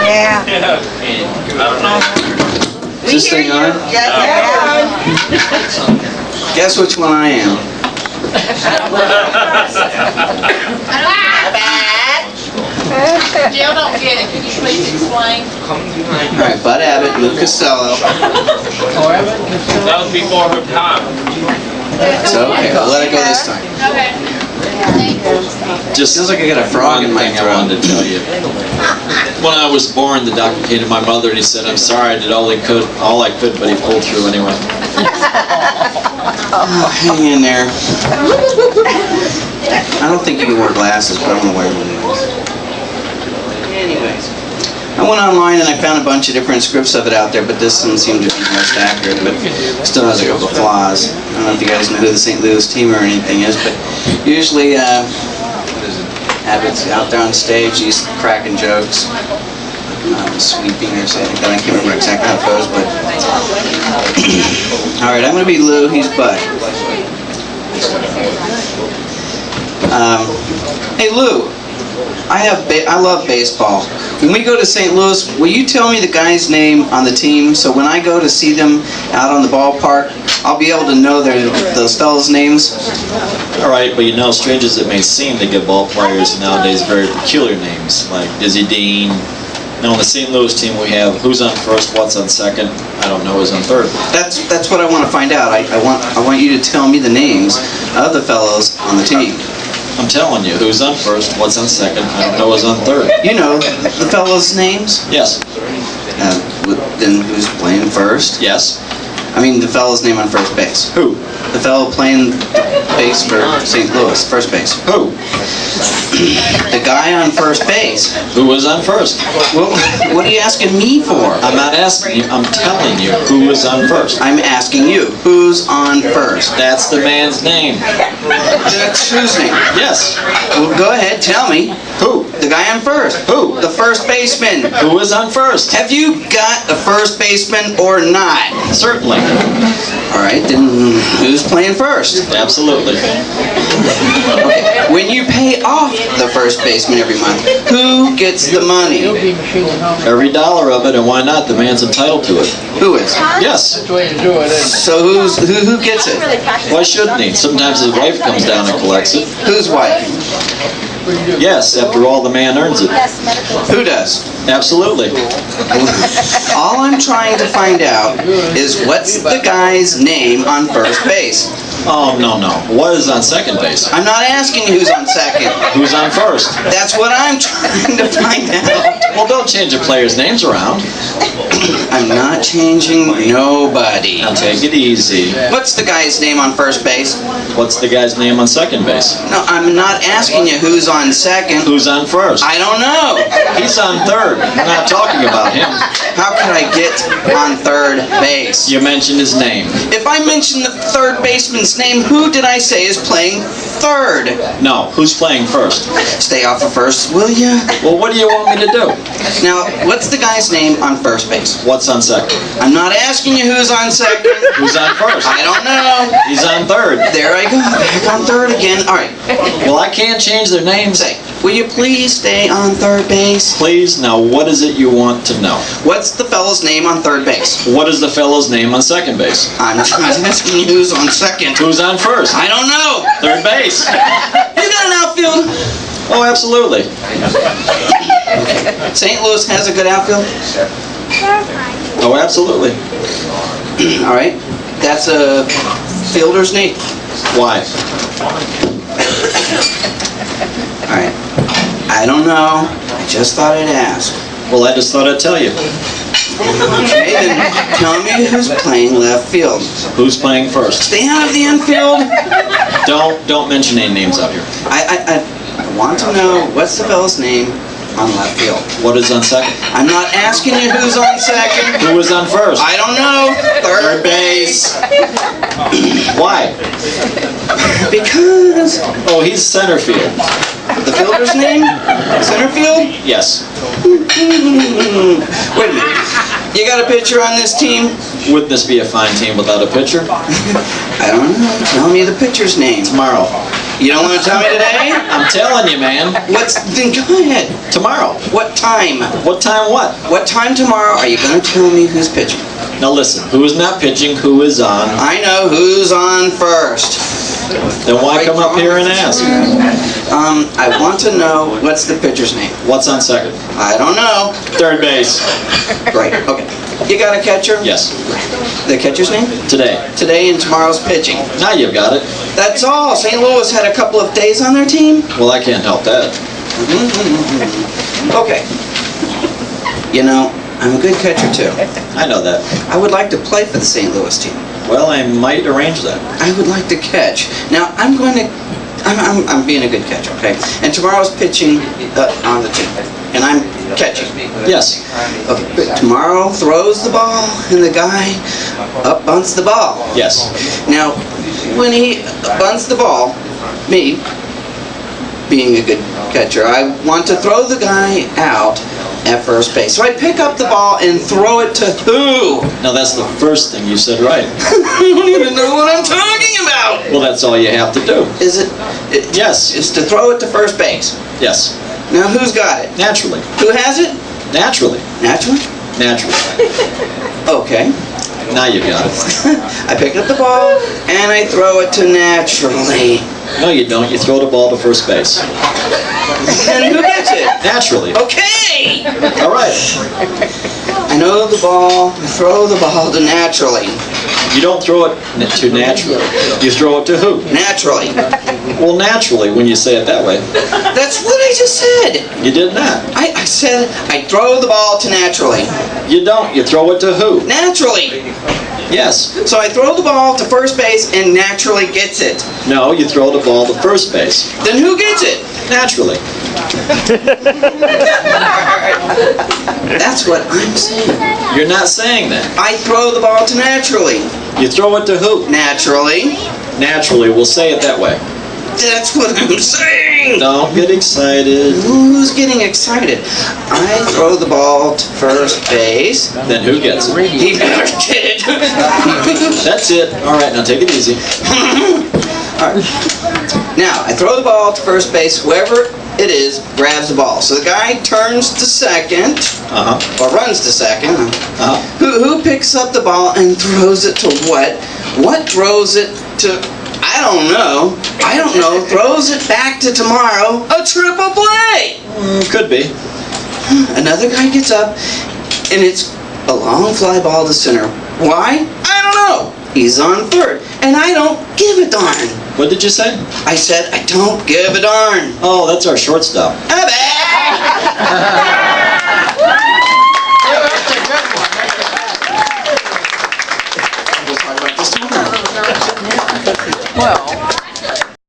Yeah. Is this thing on? Yeah. Guess which one I am. Jill don't get it. Could you please explain? Alright, Bud Abbott, Lou Costello. That was before her time. So, okay, I'll let it go this time. Okay. Just feels like I got a frog in my thing I throat. wanted to tell you. When I was born, the doctor came to my mother and he said, "I'm sorry, I did all I could, but he pulled through anyway." Oh, hang in there. I don't think you can wear glasses, but I'm going to wear them anyways. I went online and I found a bunch of different scripts of it out there, but this one seemed to be the most accurate, but still has a couple of flaws. I don't know if you guys know who the St. Louis team or anything is, but usually Abbott's out there on stage, he's cracking jokes, sweeping or something like that. I can't remember exactly how it goes, but... Alright, I'm going to be Lou, he's Bud. Hey Lou, I love baseball. When we go to St. Louis, will you tell me the guy's name on the team so when I go to see them out on the ballpark, I'll be able to know those fellas' names? Alright, but you know, strange as it may seem, they give ball players nowadays very peculiar names, like Dizzy Dean. Now on the St. Louis team we have who's on first, what's on second, I don't know who's on third. That's what I want to find out. I want you to tell me the names of the fellows on the team. I'm telling you, who's on first, what's on second, I don't know who's on third. You know the fellows' names? Yes. Then who's playing first? Yes. I mean the fellow's name on first base. Who? The fellow playing base for St. Louis, first base. Who? The guy on first base. Who was on first? Well, what are you asking me for? I'm not asking you, I'm telling you who was on first. I'm asking you, who's on first? That's the man's name. That's whose name? Yes. Well, go ahead, tell me. Who? The guy on first. Who? The first baseman. Who is on first? Have you got a first baseman or not? Certainly. All right, then who's playing first? Absolutely. Okay, when you pay off the first baseman every month, who gets the money? Every dollar of it, and why not? The man's entitled to it. Who is? Yes. So who gets it? Why shouldn't he? Sometimes his wife comes down and collects it. Whose wife? Yes, after all, the man earns it. Who does? Absolutely. All I'm trying to find out is what's the guy's name on first base? Oh, no. What is on second base? I'm not asking you who's on second. Who's on first? That's what I'm trying to find out. Well, don't change the players' names around. I'm not changing nobody. Now take it easy. What's the guy's name on first base? What's the guy's name on second base? No, I'm not asking you who's on second. Who's on first? I don't know. He's on third. We're not talking about him. How can I get on third base? You mentioned his name. If I mention the third baseman's name, who did I say is playing third? No, who's playing first? Stay off of first, will ya? Well, what do you want me to do? Now, what's the guy's name on first base? What's on second? I'm not asking you who's on second. Who's on first? I don't know. He's on third. There I go, back on third again. All right. Well, I can't change their names. Say, will you please stay on third base? Please, now what is it you want to know? What's the fellow's name on third base? What is the fellow's name on second base? I'm not asking you who's on second. Who's on first? I don't know. Third base. You got an outfield? Oh, absolutely. St. Louis has a good outfield? Oh, absolutely. All right. That's a fielder's name. Why? All right. I don't know. I just thought I'd ask. Well, I just thought I'd tell you. Okay, then tell me who's playing left field. Who's playing first? Stay out of the infield. Don't mention any names out here. I want to know what's the fellow's name on left field. What is on second? I'm not asking you who's on second. Who is on first? I don't know. Third base. Why? Because Oh, he's center field. the fielder's name? Center field? Yes. Wait a minute. You got a pitcher on this team? Wouldn't this be a fine team without a pitcher? I don't know. Tell me the pitcher's name. Tomorrow. You don't want to tell me today? I'm telling you, man. Then go ahead. Tomorrow. What time? What time what? What time tomorrow are you going to tell me who's pitching? Now listen, who is not pitching, who is on? I know who's on first. Then why come up here and ask? I want to know what's the pitcher's name. What's on second? I don't know. Third base. Great. Okay. You got a catcher? Yes. The catcher's name? Today. Today and tomorrow's pitching. Now you've got it. That's all. St. Louis had a couple of days on their team. Well, I can't help that. Okay. You know, I'm a good catcher too. I know that. I would like to play for the St. Louis team. Well, I might arrange that. I would like to catch. Now, I'm being a good catcher, okay? And tomorrow's pitching on the team. And I'm catching. Yes. Okay, but tomorrow throws the ball and the guy up bunts the ball. Yes. Now, when he bunts the ball, me, being a good catcher, I want to throw the guy out at first base. So I pick up the ball and throw it to who? Now that's the first thing you said right. I don't even know what I'm talking about. Well, that's all you have to do. Is it? Yes. It's to throw it to first base. Yes. Now who's got it? Naturally. Who has it? Naturally. Naturally? Naturally. Okay. Now you've got it. I pick up the ball and I throw it to naturally. No, you don't. You throw the ball to first base. And who gets it? Naturally. Okay! All right. I know the ball, I throw the ball to naturally. You don't throw it to naturally. You throw it to who? Naturally. Well, naturally, when you say it that way. That's what I just said. You did not. I said I throw the ball to naturally. You don't. You throw it to who? Naturally. Yes. So I throw the ball to first base and naturally gets it. No, you throw the ball to first base. Then who gets it? Naturally. That's what I'm saying. You're not saying that. I throw the ball to naturally. You throw it to who? Naturally. Naturally. We'll say it that way. That's what I'm saying. Don't get excited. Who's getting excited? I throw the ball to first base. Then who gets it? He better get it. That's it. All right, now take it easy. All right. Now, I throw the ball to first base. Whoever it is grabs the ball. So the guy turns to second, or runs to second. Who picks up the ball and throws it to what? What throws it to? I don't know. Throws it back to tomorrow. A triple play. Could be. Another guy gets up, and it's a long fly ball to center. Why? I don't know. He's on third, and I don't give a darn. What did you say? I said I don't give a darn. Oh, that's our shortstop. Abbott! Well,